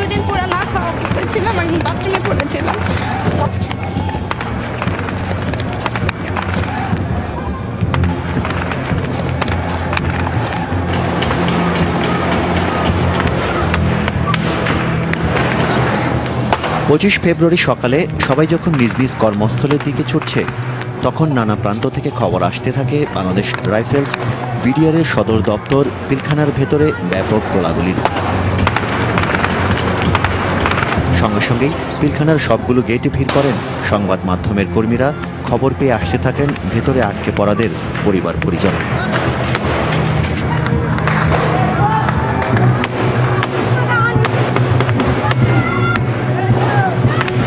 2 দিন পুরো না খাওয়া অবস্থায় ছিলাম, একদিন বাথরুমে পড়েছিলাম। পঁচিশ ফেব্রুয়ারি সকালে সবাই যখন নিজ নিজ কর্মস্থলের দিকে ছুটছে, তখন নানা প্রান্ত থেকে খবর আসতে থাকে বাংলাদেশ রাইফেলস বিডিআরের সদর দপ্তর পিলখানার ভেতরে ব্যাপক গোলাগুলির। সঙ্গে সঙ্গেই পিলখানার সবগুলো গেটে ভিড় করেন সংবাদ মাধ্যমের কর্মীরা। খবর পেয়ে আসতে থাকেন ভেতরে আটকে পড়াদের পরিবার পরিজন।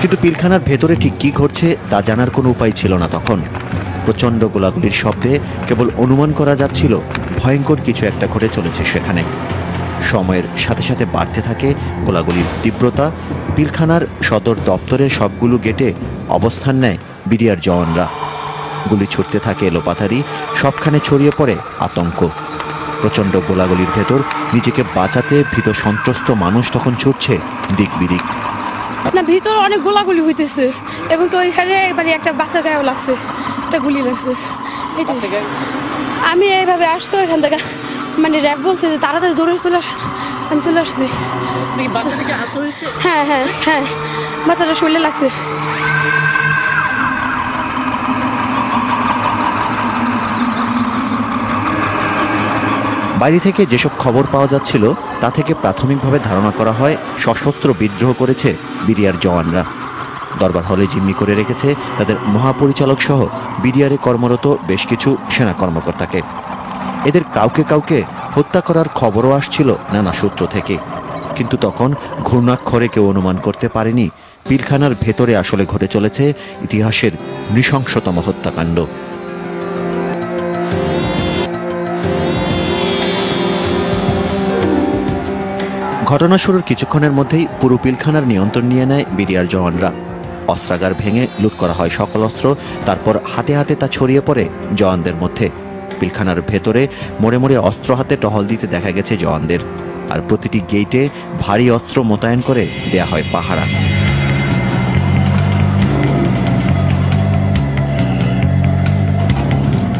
কিন্তু পিলখানার ভেতরে ঠিক কি ঘটছে তা জানার কোনো উপায় ছিল না তখন। প্রচণ্ড গোলাগুলির শব্দে কেবল অনুমান করা যাচ্ছিল ভয়ঙ্কর কিছু একটা ঘটে চলেছে সেখানে। সময়ের সাথে সাথে বাড়তে থাকে গোলাগুলির তীব্রতা। পিলখানার সদর দপ্তরের সবগুলো গেটে অবস্থান নেয় বিডিআর জওয়ানরা। গুলি ছুটতে থাকে এলোপাতাড়ি, সবখানে ছড়িয়ে পড়ে আতঙ্ক। প্রচণ্ড গোলাগুলির ভেতর নিজেকে বাঁচাতে ভীত সন্ত্রস্ত মানুষ তখন ছুটছে দিক বিদিক। না, ভিতর অনেক গোলাগুলি হইতেছে এবং তো ওইখানে মানে একটা বাচ্চা গায়েও লাগছে, একটা গুলি লাগছে। এটাই আমি এইভাবে আসতো এখান থেকে, মানে র্যাব বলছে যে তাড়াতাড়ি দৌড়ে চলে আস, আমি চলে আসছি। হ্যাঁ হ্যাঁ হ্যাঁ, বাচ্চাটা শরীরে লাগছে। বাইরে থেকে যেসব খবর পাওয়া যাচ্ছিল তা থেকে প্রাথমিকভাবে ধারণা করা হয় সশস্ত্র বিদ্রোহ করেছে বিডিআর জওয়ানরা। দরবার হলে জিম্মি করে রেখেছে তাদের মহাপরিচালক সহ বিডিআরে কর্মরত বেশ কিছু সেনা কর্মকর্তাকে। এদের কাউকে কাউকে হত্যা করার খবরও আসছিল নানা সূত্র থেকে। কিন্তু তখন ঘূর্ণাক্ষরে কেউ অনুমান করতে পারেনি পিলখানার ভেতরে আসলে ঘটে চলেছে ইতিহাসের নৃশংসতম হত্যাকাণ্ড। ঘটনা শুরুর কিছুক্ষণের মধ্যেই পুরো পিলখানার নিয়ন্ত্রণ নিয়ে নেয় বিডিআর জওয়ানরা। অস্ত্রাগার ভেঙে লুট করা হয় সকল অস্ত্র, তারপর হাতে হাতে তা ছড়িয়ে পড়ে জওয়ানদের মধ্যে। পিলখানার ভেতরে মোড়ে মোড়ে অস্ত্র হাতে টহল দিতে দেখা গেছে জওয়ানদের, আর প্রতিটি গেইটে ভারী অস্ত্র মোতায়েন করে দেয়া হয় পাহারা।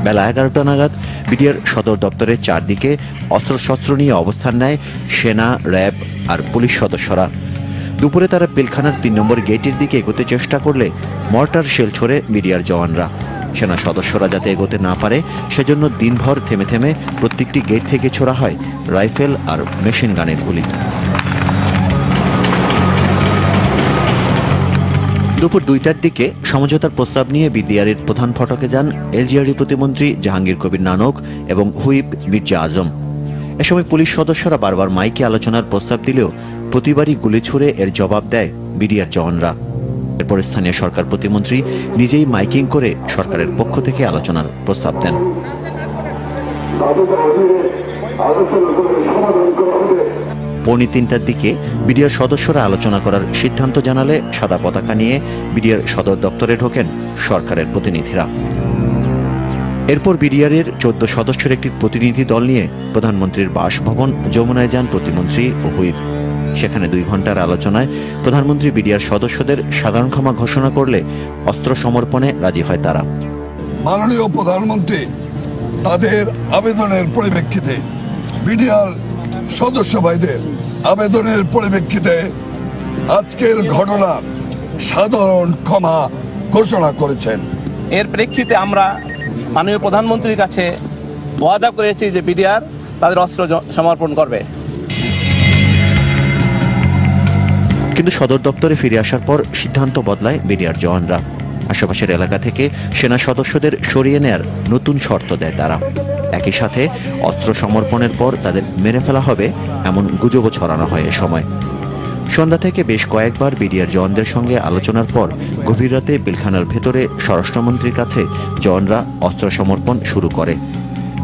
বেলা 11টা নাগাদ বিডিআর সদর দপ্তরের চারদিকে অস্ত্রশস্ত্র নিয়ে অবস্থান নেয় সেনা, র্যাব আর পুলিশ সদস্যরা। দুপুরে তারা পিলখানার 3 নম্বর গেটের দিকে এগোতে চেষ্টা করলে মর্টার শেল ছোড়ে বিডিআর জওয়ানরা। সেনা সদস্যরা যাতে এগোতে না পারে সেজন্য দিনভর থেমে থেমে প্রত্যেকটি গেট থেকে ছোড়া হয় রাইফেল আর মেশিন গানের গুলি। দুপুর 2টার দিকে সমঝোতার প্রস্তাব নিয়ে বিডিআরের প্রধান ফটকে যান এলজিআরডি প্রতিমন্ত্রী জাহাঙ্গীর কবির নানক এবং হুইপ মির্জা আজম। এ সময় পুলিশ সদস্যরা বারবার মাইকে আলোচনার প্রস্তাব দিলেও প্রতিবারই গুলি ছুড়ে এর জবাব দেয় বিডিআর জওয়ানরা। এরপর স্থানীয় সরকার প্রতিমন্ত্রী নিজেই মাইকিং করে সরকারের পক্ষ থেকে আলোচনার প্রস্তাব দেন। পৌনে 3টার দিকে বিডিআর সদস্যরা আলোচনা করার সিদ্ধান্ত জানালে সাদা পতাকা নিয়ে বিডিআর সদর দপ্তরে ঢোকেন সরকারের প্রতিনিধিরা। এরপর বিডিআরের 14 সদস্যের একটি প্রতিনিধি দল নিয়ে প্রধানমন্ত্রীর বাসভবন যমুনায় যান প্রতিমন্ত্রী ও হুইপ। সেখানে 2 ঘন্টার আলোচনায় প্রধানমন্ত্রী বিডিআর সদস্যদের সাধারণ ক্ষমা ঘোষণা করলে অস্ত্র সমর্পণে রাজি হয় তারা। মাননীয় প্রধানমন্ত্রী তাদের আবেদনের পরিপ্রেক্ষিতে, বিডিআর সদস্য ভাইদের আবেদনের পরিপ্রেক্ষিতে আজকের ঘটনার সাধারণ ক্ষমা ঘোষণা করেছেন। এর প্রেক্ষিতে আমরা মাননীয় প্রধানমন্ত্রীর কাছে ওয়াদা করেছি যে বিডিআর তাদের অস্ত্র সমর্পণ করবে। কিন্তু সদর দপ্তরে ফিরে আসার পর সিদ্ধান্ত বদলায় বিডিআর জওয়ানরা। আশেপাশের এলাকা থেকে সেনা সদস্যদের সরিয়ে নেয়ার নতুন শর্ত দেয় তারা। একই সাথে অস্ত্র সমর্পণের পর তাদের মেরে ফেলা হবে এমন গুজবও ছড়ানো হয় এ সময়। সন্ধ্যা থেকে বেশ কয়েকবার বিডিআর জওয়ানদের সঙ্গে আলোচনার পর গভীর রাতে পিলখানার ভেতরে স্বরাষ্ট্রমন্ত্রীর কাছে জওয়ানরা অস্ত্র সমর্পণ শুরু করে।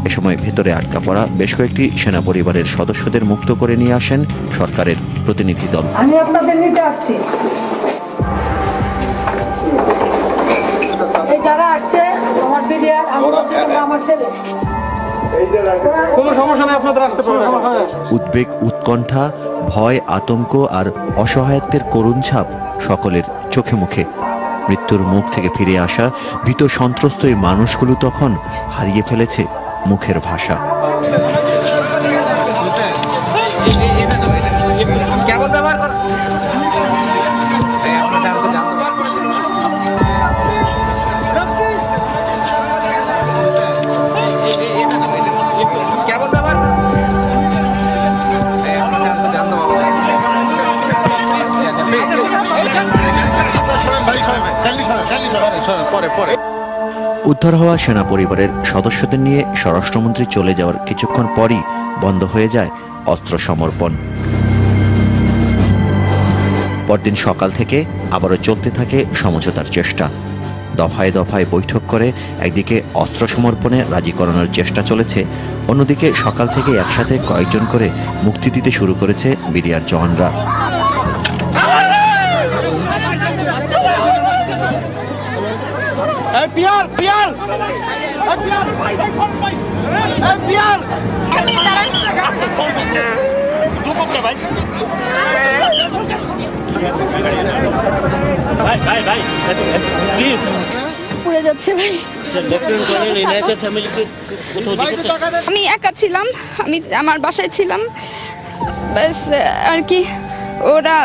এ সময় ভেতরে আটকা পড়া বেশ কয়েকটি সেনা পরিবারের সদস্যদের মুক্ত করে নিয়ে আসেন সরকারের প্রতিনিধি দল। আমি আপনাদের নিতে আসছি। এই যারা আসছে আমার বিডিআর, আমার ছেলে, কোনো সমস্যা নেই, আপনাদের আসতে পারবেন। উদ্বেগ, উৎকণ্ঠা, ভয়, আতঙ্ক আর অসহায়ত্বের করুণ ছাপ সকলের চোখে মুখে। মৃত্যুর মুখ থেকে ফিরে আসা ভীত সন্ত্রস্ত এই মানুষগুলো তখন হারিয়ে ফেলেছে মুখের ভাষা। উদ্ধার হওয়া সেনা পরিবারের সদস্যদের নিয়ে স্বরাষ্ট্রমন্ত্রী চলে যাওয়ার কিছুক্ষণ পরই বন্ধ হয়ে যায় অস্ত্র সমর্পণ। পরদিন সকাল থেকে আবারও চলতে থাকে সমঝোতার চেষ্টা। দফায় দফায় বৈঠক করে একদিকে অস্ত্র সমর্পণে রাজি করানোর চেষ্টা চলেছে, অন্যদিকে সকাল থেকে একসাথে কয়েকজন করে মুক্তি দিতে শুরু করেছে বিডিআর জওয়ানরা। পুড়ে যাচ্ছে ভাই। আমি একা ছিলাম, আমি আমার বাসায় ছিলাম, ব্যাস আর কি। ওরা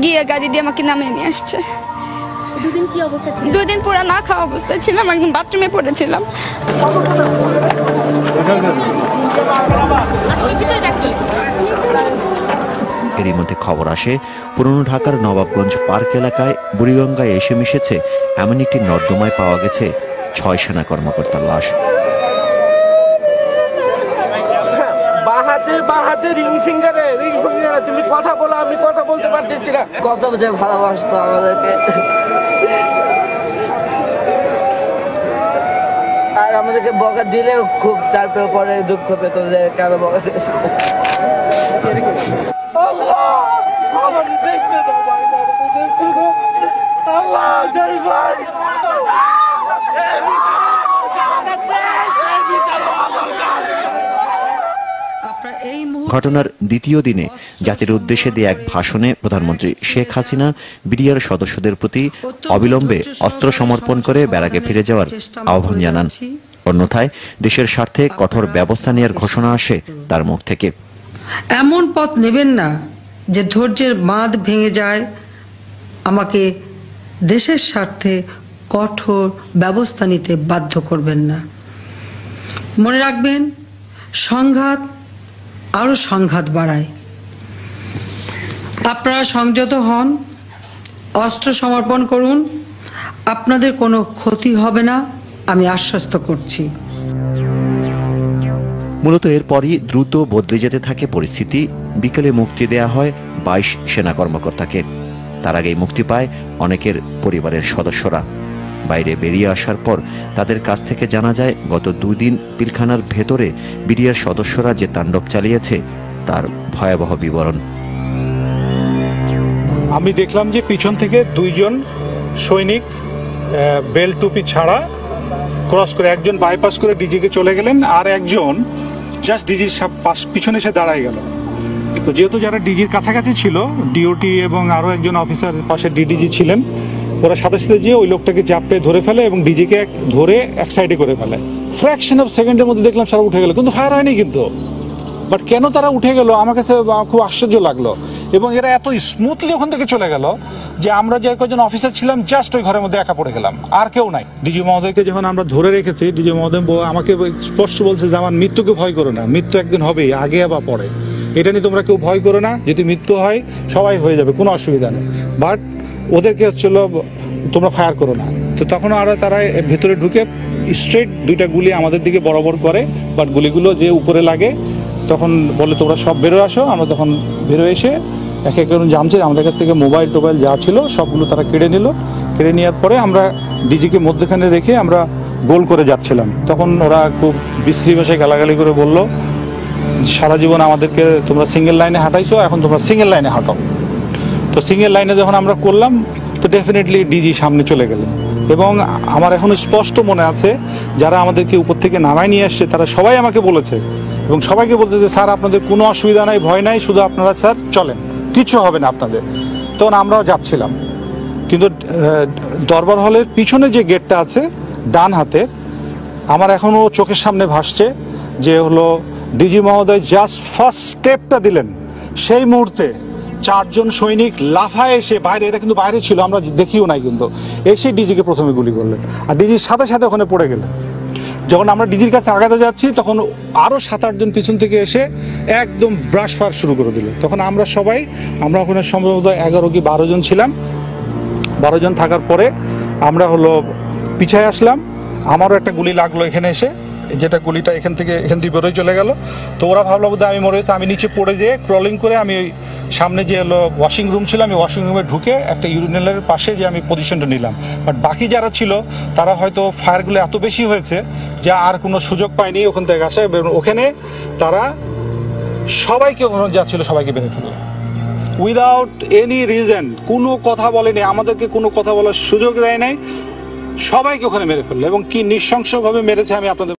গিয়ে গাড়ি দিয়ে আমাকে নামিয়ে নিয়ে আসছে। দুদিন কি অবস্থা ছিল? 2 দিন পুরো না খাওয়া অবস্থায় ছিলাম, একদম বাথরুমে পড়েছিলাম। এরই মধ্যে খবর আসে পুরনো ঢাকার নবাবগঞ্জ পার্ক এলাকায় বুড়িগঙ্গায় এসে মিশেছে এমন একটি নর্দমায় পাওয়া গেছে 6 সেনা কর্মকর্তার লাশ। বাহাতে রিং ফিঙ্গারে তুমি কথা বলো, আমি কথা বলতে পারতেছি না। কত যে ভালোবাসতো আমাদেরকে, আর আমাদেরকে বকা দিলেও খুব, তারপরে পরে দুঃখ পেত যে কেন বকা দিয়েছে। আমার দেখতে দাও ভাই, আল্লাহ জয় ভাই। ঘটনার দ্বিতীয় দিনে জাতির উদ্দেশ্যে দিয়ে এক ভাষণে প্রধানমন্ত্রী শেখ হাসিনা বিডিআর সদস্যদের প্রতি অবিলম্বে অস্ত্র সমর্পণ করে ব্যারাকে ফিরে যাওয়ার আহ্বান জানান। অন্যথায় দেশের স্বার্থে কঠোর ব্যবস্থা নেওয়ার ঘোষণা আসে তার মুখ থেকে। এমন পথ নেবেন না যে ধৈর্যের বাঁধ ভেঙে যায়। আমাকে দেশের স্বার্থে কঠোর ব্যবস্থা নিতে বাধ্য করবেন না। মনে রাখবেন, সংঘাত আরো সংঘাত বাড়ায়। আপনারা সংযত হন, অস্ত্র সমর্পণ করুন, আপনাদের কোনো ক্ষতি হবে না, আমি আশ্বস্ত করছি। মূলত এরপরই দ্রুত বদলে যেতে থাকে পরিস্থিতি। বিকেলে মুক্তি দেয়া হয় 22 সেনা কর্মকর্তাকে। তার আগেই মুক্তি পায় অনেকের পরিবারের সদস্যরা। বাইরে বেরিয়ে আসার পর তাদের কাছ থেকে জানা যায় গত 2 দিন পিলখানার ভেতরে বিডিআর সদস্যরা যে তাণ্ডব চালিয়েছে তার ভয়াবহ বিবরণ। আমি দেখলাম যে পিছন থেকে 2 জন সৈনিক বেল্ট টুপি ছাড়া ক্রস করে, একজন বাইপাস করে ডিজিকে চলে গেলেন, আর একজন জাস্ট ডিজির পিছনে এসে দাঁড়ায় গেল। তো যেহেতু যারা ডিজির কাছাকাছি ছিল, ডিওটি এবং আরও একজন অফিসার পাশে ডিডিজি ছিলেন, ওরা সাথে সাথে যেয়ে ওই লোকটাকে চাপড়ে ধরে ফেলে এবং ডিজিকে ধরে এক সাইডে করে ফেলে। ফ্র্যাকশন অফ সেকেন্ডের মধ্যে দেখলাম সারা উঠে গেল, কিন্তু ফায়ার হয়নি। কিন্তু বাট কেন তারা উঠে গেল আমার কাছে খুব আশ্চর্য লাগলো। এবং এরা এত স্মুথলি ওখান থেকে চলে গেল যে আমরা যে কয়েকজন অফিসার ছিলাম জাস্ট ওই ঘরের মধ্যে একা পড়ে গেলাম, আর কেউ নাই। ডিজি মহোদয়কে যখন আমরা ধরে রেখেছি, ডিজি মহোদয় আমাকে স্পষ্ট বলছে যে আমার মৃত্যুকে ভয় করো না, মৃত্যু একদিন হবেই, আগে বা পরে, এটা নিয়ে তোমরা কেউ ভয় করো না, যদি মৃত্যু হয় সবাই হয়ে যাবে, কোনো অসুবিধা নেই, বাট ওদেরকে হচ্ছিল তোমরা ফায়ার করো না। তো তখন আর তারা ভেতরে ঢুকে স্ট্রেট 2টা গুলি আমাদের দিকে বরাবর করে, বাট গুলিগুলো যে উপরে লাগে তখন বলে তোমরা সব বেরো আসো। আমরা তখন বেরো এসে এক এক করে জামছে, আমাদের কাছ থেকে মোবাইল টোবাইল যা ছিল সবগুলো তারা কেড়ে নিল। কেড়ে নেওয়ার পরে আমরা ডিজিকে মধ্যখানে রেখে আমরা গোল করে যাচ্ছিলাম। তখন ওরা খুব বিশ্রী ভাষায় গালাগালি করে বলল, সারা জীবন আমাদেরকে তোমরা সিঙ্গেল লাইনে হাঁটাইছো, এখন তোমরা সিঙ্গেল লাইনে হাঁটাও। তো সিঙ্গেল লাইনে যখন আমরা করলাম, তো ডেফিনেটলি ডিজি সামনে চলে গেলেন। এবং আমার এখন স্পষ্ট মনে আছে, যারা আমাদেরকে উপর থেকে নামায় নিয়ে আসছে তারা সবাই আমাকে বলেছে এবং সবাইকে বলছে যে স্যার আপনাদের কোনো অসুবিধা নাই, ভয় নাই, শুধু আপনারা স্যার চলেন। কিছু হবে না আপনাদের। তখন আমরাও যাচ্ছিলাম, কিন্তু দরবার হলের পিছনে যে গেটটা আছে ডান হাতে, আমার এখনো চোখের সামনে ভাসছে যে হলো ডিজি মহোদয় জাস্ট ফার্স্ট স্টেপটা দিলেন, সেই মুহূর্তে 4 জন সৈনিক লাফায় এসে বাইরে, এটা কিন্তু বাইরে ছিল, আমরা দেখিও নাই, কিন্তু এসে ডিজিকে প্রথমে গুলি করলেন আর ডিজির সাথে সাথে ওখানে পড়ে গেলেন। যখন আমরা ডিজির কাছে আগাতে যাচ্ছি তখন আরও 7-8 জন পিছন থেকে এসে একদম ব্রাশ ফায়ার শুরু করে দিল। তখন আমরা ওখানে সম্ভবত 11 কি 12 জন ছিলাম। 12 জন থাকার পরে আমরা হলো পিছায় আসলাম। আমারও একটা গুলি লাগলো এখানে এসে, যেটা গুলিটা এখান দিয়ে বেরোয় চলে গেল। তো ওরা ভাবলো বোধহয় আমি মরে গেছি। আমি নিচে পড়ে যেয়ে ক্রলিং করে আমি ওই সামনে যে হলো ওয়াশিং রুম ছিল, আমি ওয়াশিং রুমে ঢুকে একটা ইউরিনালের পাশে যে আমি পজিশনটা নিলাম। বাট বাকি যারা ছিল তারা হয়তো ফায়ারগুলো এত বেশি হয়েছে যে আর কোনো সুযোগ পায়নি ওখান থেকে আসে। ওখানে তারা সবাইকে, ওখানে যা ছিল সবাইকে বেঁধে ফেললো উইদাউট এনি রিজন। কোনো কথা বলেনি, আমাদেরকে কোনো কথা বলার সুযোগ দেয় নাই, সবাইকে ওখানে মেরে ফেললো। এবং কি নৃশংসভাবে মেরেছে আমি আপনাদের